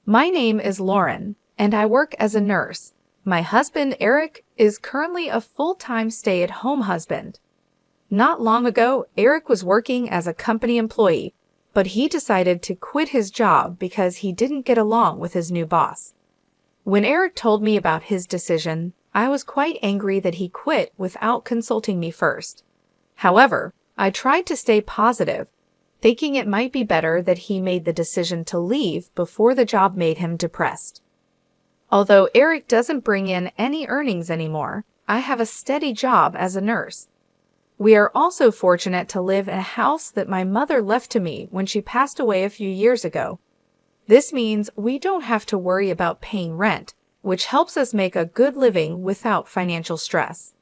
My name is Lauren, and I work as a nurse. My husband, Eric, is currently a full-time stay-at-home husband. Not long ago, Eric was working as a company employee, but he decided to quit his job because he didn't get along with his new boss. When Eric told me about his decision, I was quite angry that he quit without consulting me first. However, I tried to stay positive, thinking it might be better that he made the decision to leave before the job made him depressed. Although Eric doesn't bring in any earnings anymore, I have a steady job as a nurse. We are also fortunate to live in a house that my mother left to me when she passed away a few years ago. This means we don't have to worry about paying rent, which helps us make a good living without financial stress.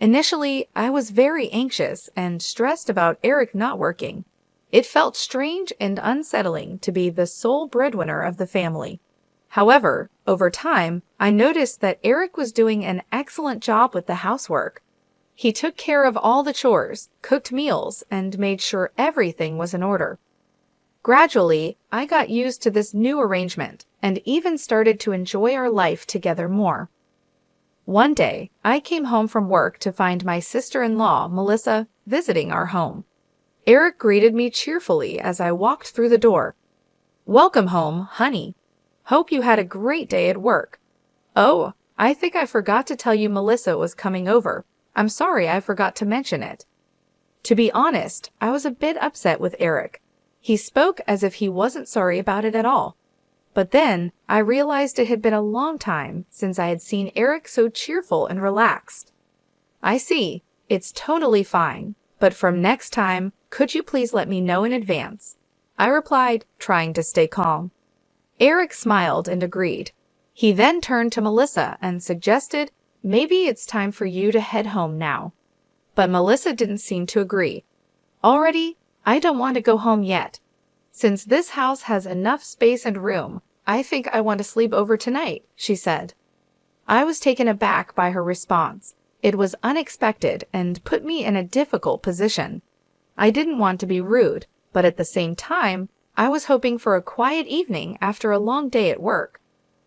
Initially, I was very anxious and stressed about Eric not working. It felt strange and unsettling to be the sole breadwinner of the family. However, over time, I noticed that Eric was doing an excellent job with the housework. He took care of all the chores, cooked meals, and made sure everything was in order. Gradually, I got used to this new arrangement and even started to enjoy our life together more. One day, I came home from work to find my sister-in-law, Melissa, visiting our home. Eric greeted me cheerfully as I walked through the door. "Welcome home, honey. Hope you had a great day at work." "Oh, I think I forgot to tell you Melissa was coming over. I'm sorry I forgot to mention it." To be honest, I was a bit upset with Eric. He spoke as if he wasn't sorry about it at all. But then, I realized it had been a long time since I had seen Eric so cheerful and relaxed. "I see. It's totally fine. But from next time, could you please let me know in advance?" I replied, trying to stay calm. Eric smiled and agreed. He then turned to Melissa and suggested, "Maybe it's time for you to head home now." But Melissa didn't seem to agree. "Already? I don't want to go home yet. Since this house has enough space and room, I think I want to sleep over tonight," she said. I was taken aback by her response. It was unexpected and put me in a difficult position. I didn't want to be rude, but at the same time, I was hoping for a quiet evening after a long day at work.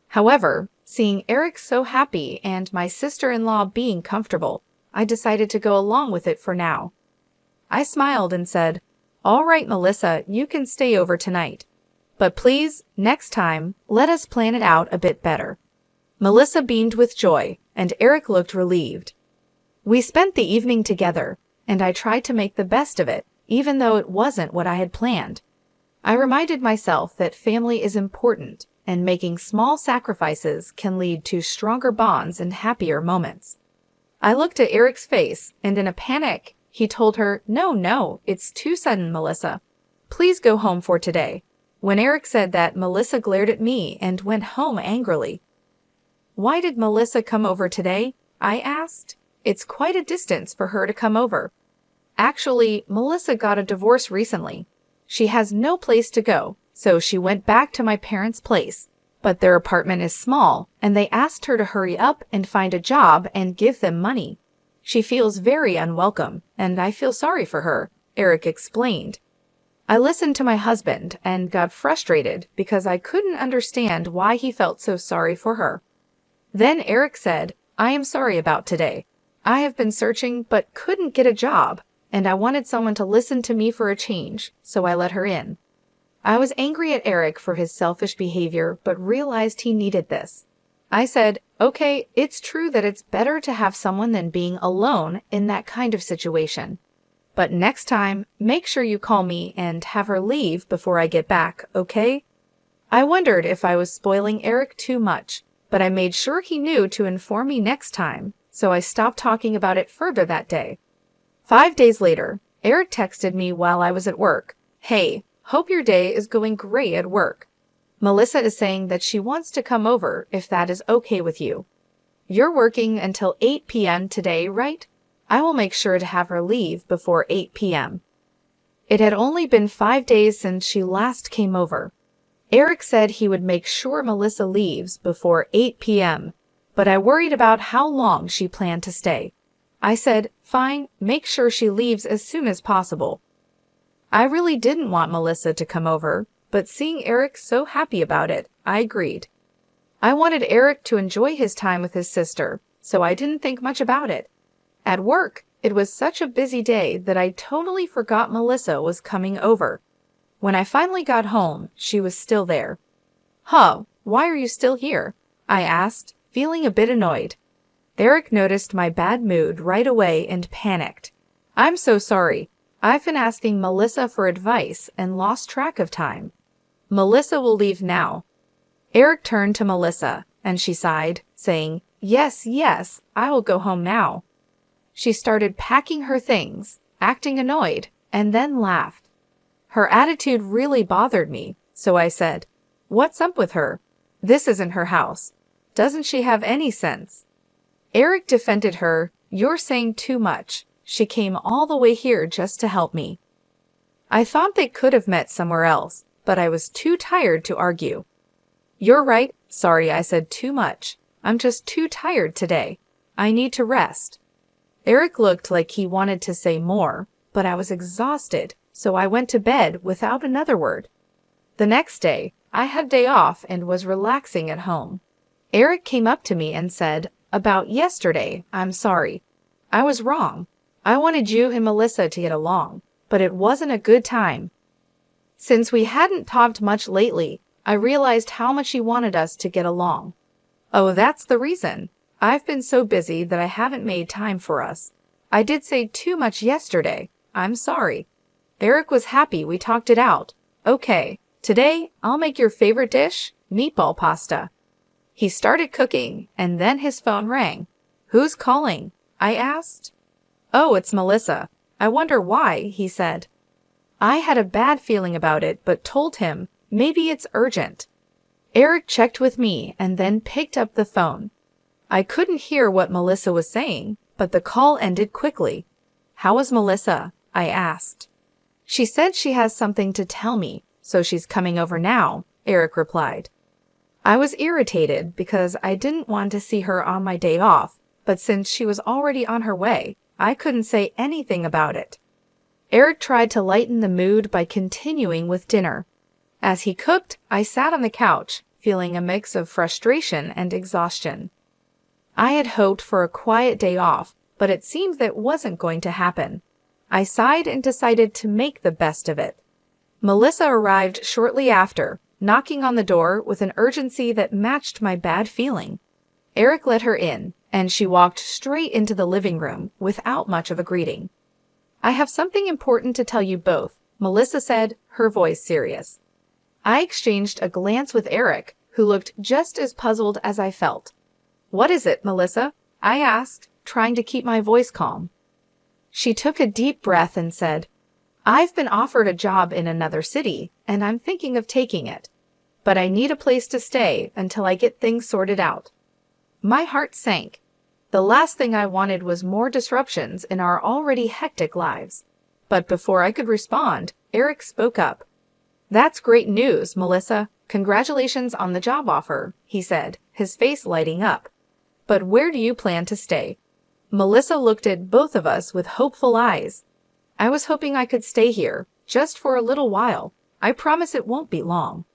However, seeing Eric so happy and my sister-in-law being comfortable, I decided to go along with it for now. I smiled and said, "All right, Melissa, you can stay over tonight. But please, next time, let us plan it out a bit better." Melissa beamed with joy, and Eric looked relieved. We spent the evening together, and I tried to make the best of it, even though it wasn't what I had planned. I reminded myself that family is important, and making small sacrifices can lead to stronger bonds and happier moments. I looked at Eric's face, and in a panic, he told her, No, it's too sudden, Melissa. Please go home for today." When Eric said that, Melissa glared at me and went home angrily. "Why did Melissa come over today?" I asked. "It's quite a distance for her to come over." Actually, Melissa got a divorce recently. She has no place to go, so she went back to my parents' place. But their apartment is small, and they asked her to hurry up and find a job and give them money. She feels very unwelcome, and I feel sorry for her, Eric explained. I listened to my husband and got frustrated because I couldn't understand why he felt so sorry for her. Then Eric said, "I am sorry about today. I have been searching but couldn't get a job, and I wanted someone to listen to me for a change, so I let her in." I was angry at Eric for his selfish behavior, but realized he needed this. I said, "Okay, it's true that it's better to have someone than being alone in that kind of situation. But next time, make sure you call me and have her leave before I get back, okay?" I wondered if I was spoiling Eric too much, but I made sure he knew to inform me next time, so I stopped talking about it further that day. 5 days later, Eric texted me while I was at work. "Hey, hope your day is going great at work. Melissa is saying that she wants to come over if that is okay with you. You're working until 8 p.m. today, right? I will make sure to have her leave before 8 p.m. It had only been 5 days since she last came over. Eric said he would make sure Melissa leaves before 8 p.m., but I worried about how long she planned to stay. I said, "Fine, make sure she leaves as soon as possible." I really didn't want Melissa to come over, but seeing Eric so happy about it, I agreed. I wanted Eric to enjoy his time with his sister, so I didn't think much about it. At work, it was such a busy day that I totally forgot Melissa was coming over. When I finally got home, she was still there. "Huh, why are you still here?" I asked, feeling a bit annoyed. Eric noticed my bad mood right away and panicked. "I'm so sorry. I've been asking Melissa for advice and lost track of time. Melissa will leave now." Eric turned to Melissa, and she sighed, saying, "Yes, yes, I will go home now." She started packing her things, acting annoyed, and then laughed. Her attitude really bothered me, so I said, "What's up with her? This isn't her house. Doesn't she have any sense?" Eric defended her. "You're saying too much. She came all the way here just to help me." I thought they could have met somewhere else, but I was too tired to argue. "You're right. Sorry I said too much. I'm just too tired today. I need to rest." Eric looked like he wanted to say more, but I was exhausted, so I went to bed without another word. The next day, I had a day off and was relaxing at home. Eric came up to me and said, "About yesterday, I'm sorry. I was wrong. I wanted you and Melissa to get along, but it wasn't a good time." Since we hadn't talked much lately, I realized how much he wanted us to get along. "Oh, that's the reason. I've been so busy that I haven't made time for us. I did say too much yesterday. I'm sorry." Eric was happy we talked it out. "Okay, today I'll make your favorite dish, meatball pasta." He started cooking, and then his phone rang. "Who's calling?" I asked. "Oh, it's Melissa. I wonder why," he said. I had a bad feeling about it, but told him, maybe it's urgent. Eric checked with me and then picked up the phone. I couldn't hear what Melissa was saying, but the call ended quickly. "How is Melissa?" I asked. "She said she has something to tell me, so she's coming over now," Eric replied. I was irritated because I didn't want to see her on my day off, but since she was already on her way, I couldn't say anything about it. Eric tried to lighten the mood by continuing with dinner. As he cooked, I sat on the couch, feeling a mix of frustration and exhaustion. I had hoped for a quiet day off, but it seemed that wasn't going to happen. I sighed and decided to make the best of it. Melissa arrived shortly after, knocking on the door with an urgency that matched my bad feeling. Eric let her in, and she walked straight into the living room without much of a greeting. "I have something important to tell you both," Melissa said, her voice serious. I exchanged a glance with Eric, who looked just as puzzled as I felt. "What is it, Melissa?" I asked, trying to keep my voice calm. She took a deep breath and said, "I've been offered a job in another city, and I'm thinking of taking it. But I need a place to stay until I get things sorted out." My heart sank. The last thing I wanted was more disruptions in our already hectic lives. But before I could respond, Eric spoke up. "That's great news, Melissa. Congratulations on the job offer," he said, his face lighting up. "But where do you plan to stay?" Melissa looked at both of us with hopeful eyes. "I was hoping I could stay here, just for a little while. I promise it won't be long."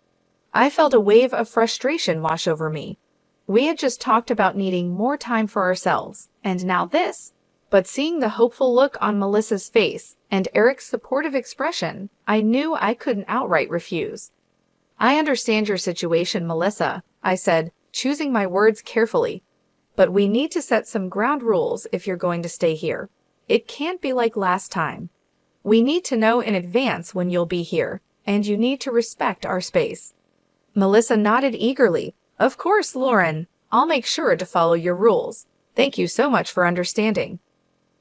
I felt a wave of frustration wash over me. We had just talked about needing more time for ourselves, and now this. But seeing the hopeful look on Melissa's face and Eric's supportive expression, I knew I couldn't outright refuse. "I understand your situation, Melissa," I said, choosing my words carefully. "But we need to set some ground rules if you're going to stay here. It can't be like last time. We need to know in advance when you'll be here, and you need to respect our space." Melissa nodded eagerly. "Of course, Lauren. I'll make sure to follow your rules. Thank you so much for understanding."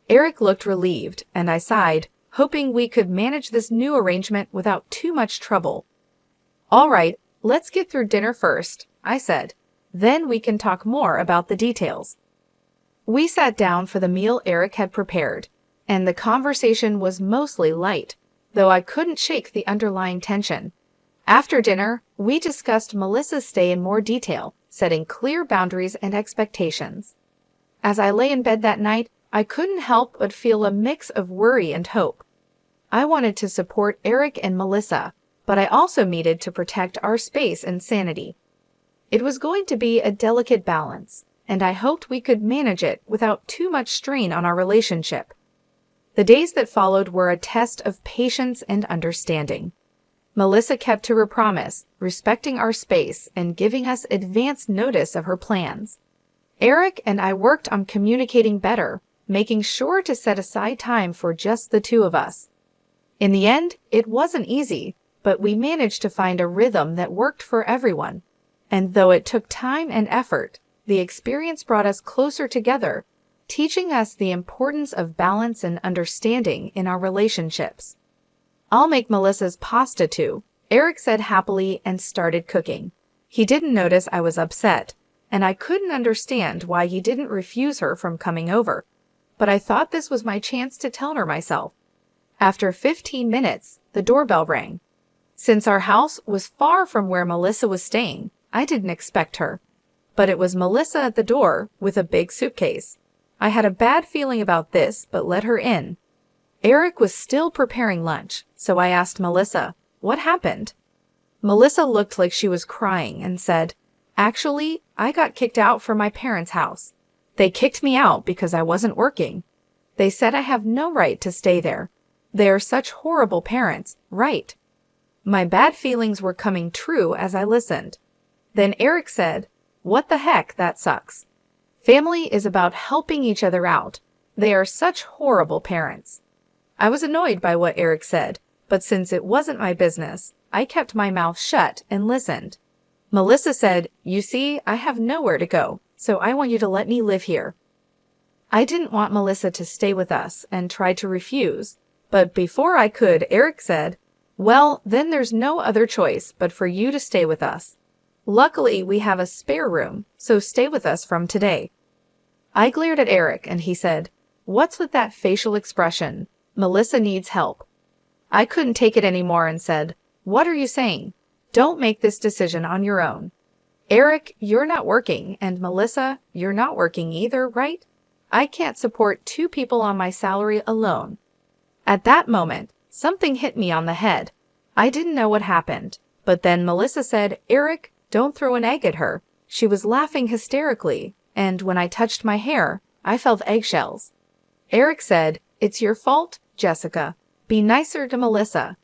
Eric looked relieved, and I sighed, hoping we could manage this new arrangement without too much trouble. "All right, let's get through dinner first," I said. "Then we can talk more about the details." We sat down for the meal Eric had prepared, and the conversation was mostly light, though I couldn't shake the underlying tension. After dinner, we discussed Melissa's stay in more detail, setting clear boundaries and expectations. As I lay in bed that night, I couldn't help but feel a mix of worry and hope. I wanted to support Eric and Melissa, but I also needed to protect our space and sanity. It was going to be a delicate balance, and I hoped we could manage it without too much strain on our relationship. The days that followed were a test of patience and understanding. Melissa kept to her promise, respecting our space and giving us advance notice of her plans. Eric and I worked on communicating better, making sure to set aside time for just the two of us. In the end, it wasn't easy, but we managed to find a rhythm that worked for everyone. And though it took time and effort, the experience brought us closer together, teaching us the importance of balance and understanding in our relationships. "I'll make Melissa's pasta too," Eric said happily and started cooking. He didn't notice I was upset, and I couldn't understand why he didn't refuse her from coming over. But I thought this was my chance to tell her myself. After 15 minutes, the doorbell rang. Since our house was far from where Melissa was staying, I didn't expect her. But it was Melissa at the door with a big suitcase. I had a bad feeling about this, but let her in. Eric was still preparing lunch, so I asked Melissa, "What happened?" Melissa looked like she was crying and said, "Actually, I got kicked out from my parents' house. They kicked me out because I wasn't working. They said I have no right to stay there. They are such horrible parents, right?" My bad feelings were coming true as I listened. Then Eric said, "What the heck, that sucks. Family is about helping each other out. They are such horrible parents." I was annoyed by what Eric said, but since it wasn't my business, I kept my mouth shut and listened. Melissa said, "You see, I have nowhere to go, so I want you to let me live here." I didn't want Melissa to stay with us and tried to refuse, but before I could, Eric said, "Well, then there's no other choice but for you to stay with us. Luckily, we have a spare room, so stay with us from today." I glared at Eric and he said, "What's with that facial expression? Melissa needs help." I couldn't take it anymore and said, "What are you saying? Don't make this decision on your own. Eric, you're not working, and Melissa, you're not working either, right? I can't support two people on my salary alone." At that moment, something hit me on the head. I didn't know what happened, but then Melissa said, "Eric, don't throw an egg at her." She was laughing hysterically, and when I touched my hair, I felt eggshells. Eric said, "It's your fault, Jessica. Be nicer to Melissa.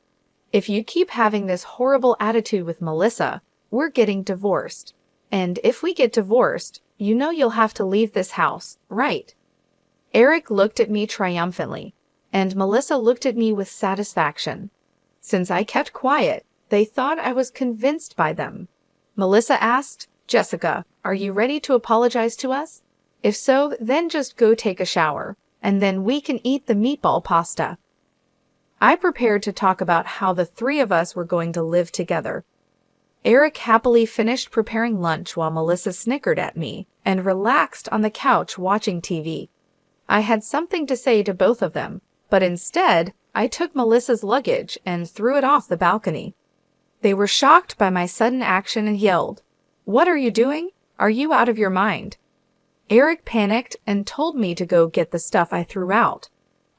If you keep having this horrible attitude with Melissa, we're getting divorced. And if we get divorced, you know you'll have to leave this house, right?" Eric looked at me triumphantly, and Melissa looked at me with satisfaction. Since I kept quiet, they thought I was convinced by them. Melissa asked, "Jessica, are you ready to apologize to us? If so, then just go take a shower, and then we can eat the meatball pasta." I prepared to talk about how the three of us were going to live together. Eric happily finished preparing lunch while Melissa snickered at me and relaxed on the couch watching TV. I had something to say to both of them, but instead, I took Melissa's luggage and threw it off the balcony. They were shocked by my sudden action and yelled, "What are you doing? Are you out of your mind?" Eric panicked and told me to go get the stuff I threw out.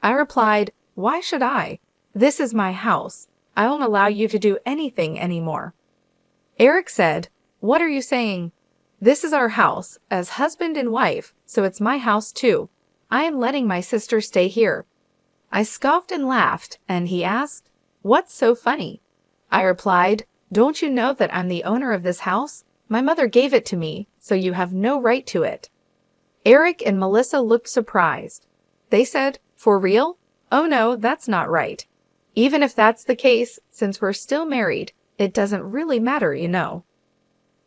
I replied, "Why should I? This is my house. I won't allow you to do anything anymore." Eric said, "What are you saying? This is our house, as husband and wife, so it's my house too. I am letting my sister stay here." I scoffed and laughed, and he asked, "What's so funny?" I replied, "Don't you know that I'm the owner of this house? My mother gave it to me, so you have no right to it." Eric and Melissa looked surprised. They said, "For real? Oh no, that's not right. Even if that's the case, since we're still married, it doesn't really matter, you know."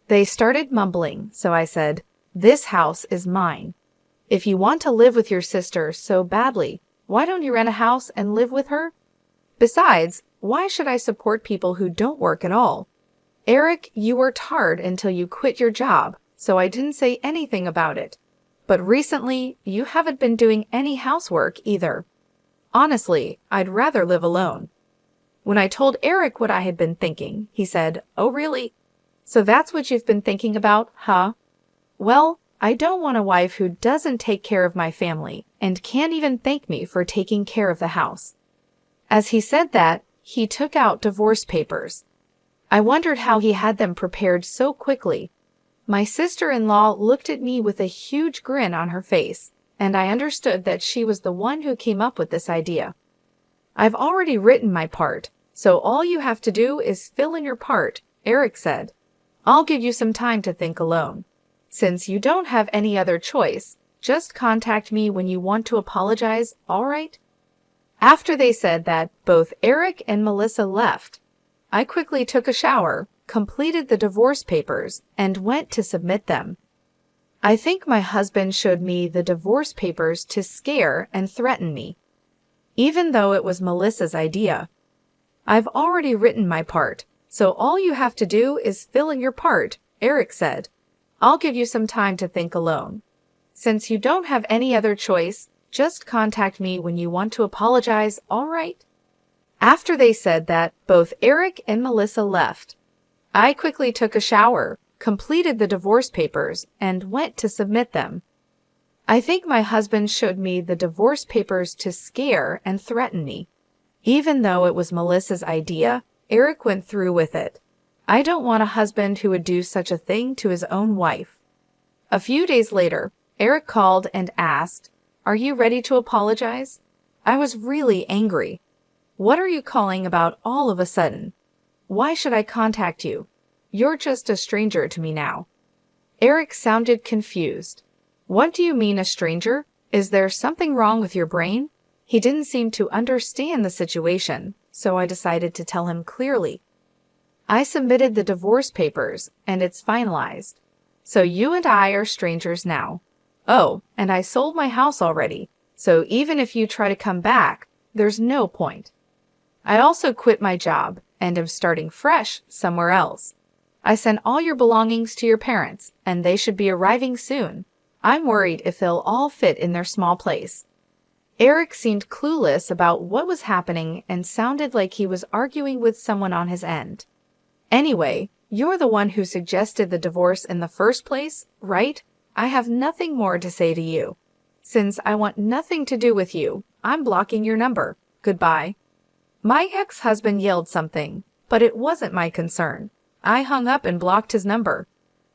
They started mumbling, so I said, "This house is mine. If you want to live with your sister so badly, why don't you rent a house and live with her? Besides, why should I support people who don't work at all? Eric, you worked hard until you quit your job, so I didn't say anything about it. But recently, you haven't been doing any housework either. Honestly, I'd rather live alone." When I told Eric what I had been thinking, he said, "Oh really? So that's what you've been thinking about, huh? Well, I don't want a wife who doesn't take care of my family and can't even thank me for taking care of the house." As he said that, he took out divorce papers. I wondered how he had them prepared so quickly. My sister-in-law looked at me with a huge grin on her face, and I understood that she was the one who came up with this idea. I've already written my part, so all you have to do is fill in your part, Eric said. I'll give you some time to think alone. Since you don't have any other choice, just contact me when you want to apologize, all right? After they said that, both Eric and Melissa left. I quickly took a shower, completed the divorce papers, and went to submit them. I think my husband showed me the divorce papers to scare and threaten me, even though it was Melissa's idea. I've already written my part, so all you have to do is fill in your part, Eric said. I'll give you some time to think alone. Since you don't have any other choice, just contact me when you want to apologize, all right? After they said that, both Eric and Melissa left. I quickly took a shower, completed the divorce papers, and went to submit them. I think my husband showed me the divorce papers to scare and threaten me. Even though it was Melissa's idea, Eric went through with it. I don't want a husband who would do such a thing to his own wife. A few days later, Eric called and asked, "Are you ready to apologize?" I was really angry. "What are you calling about all of a sudden? Why should I contact you? You're just a stranger to me now." Eric sounded confused. "What do you mean a stranger? Is there something wrong with your brain?" He didn't seem to understand the situation, so I decided to tell him clearly. "I submitted the divorce papers, and it's finalized. So you and I are strangers now. Oh, and I sold my house already, so even if you try to come back, there's no point. I also quit my job and am starting fresh somewhere else. I sent all your belongings to your parents, and they should be arriving soon. I'm worried if they'll all fit in their small place." Eric seemed clueless about what was happening and sounded like he was arguing with someone on his end. "Anyway, you're the one who suggested the divorce in the first place, right? I have nothing more to say to you. Since I want nothing to do with you, I'm blocking your number. Goodbye." My ex-husband yelled something, but it wasn't my concern. I hung up and blocked his number.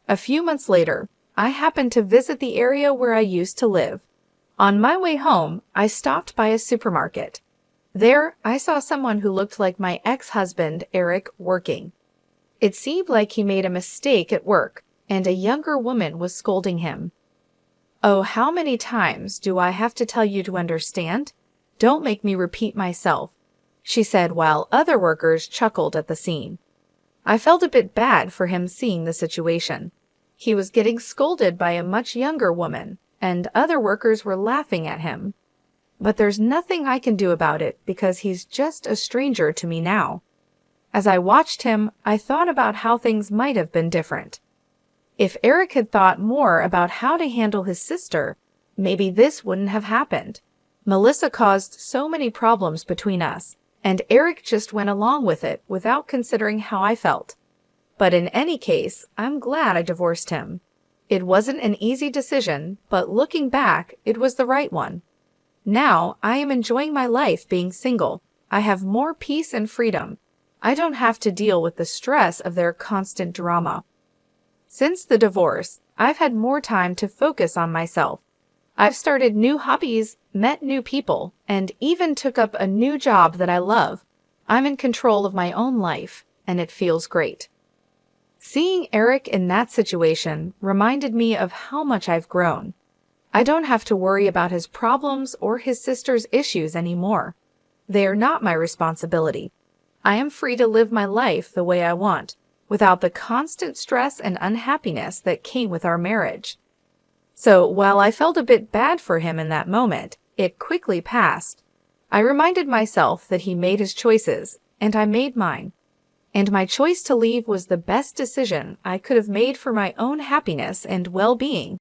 A few months later, I happened to visit the area where I used to live. On my way home, I stopped by a supermarket. There, I saw someone who looked like my ex-husband, Eric, working. It seemed like he made a mistake at work, and a younger woman was scolding him. "Oh, how many times do I have to tell you to understand? Don't make me repeat myself," she said while other workers chuckled at the scene. I felt a bit bad for him seeing the situation. He was getting scolded by a much younger woman, and other workers were laughing at him. But there's nothing I can do about it because he's just a stranger to me now. As I watched him, I thought about how things might have been different. If Eric had thought more about how to handle his sister, maybe this wouldn't have happened. Melissa caused so many problems between us, and Eric just went along with it without considering how I felt. But in any case, I'm glad I divorced him. It wasn't an easy decision, but looking back, it was the right one. Now, I am enjoying my life being single. I have more peace and freedom. I don't have to deal with the stress of their constant drama. Since the divorce, I've had more time to focus on myself. I've started new hobbies, met new people, and even took up a new job that I love. I'm in control of my own life, and it feels great. Seeing Eric in that situation reminded me of how much I've grown. I don't have to worry about his problems or his sister's issues anymore. They are not my responsibility. I am free to live my life the way I want, without the constant stress and unhappiness that came with our marriage. So while I felt a bit bad for him in that moment, it quickly passed. I reminded myself that he made his choices, and I made mine. And my choice to leave was the best decision I could have made for my own happiness and well-being.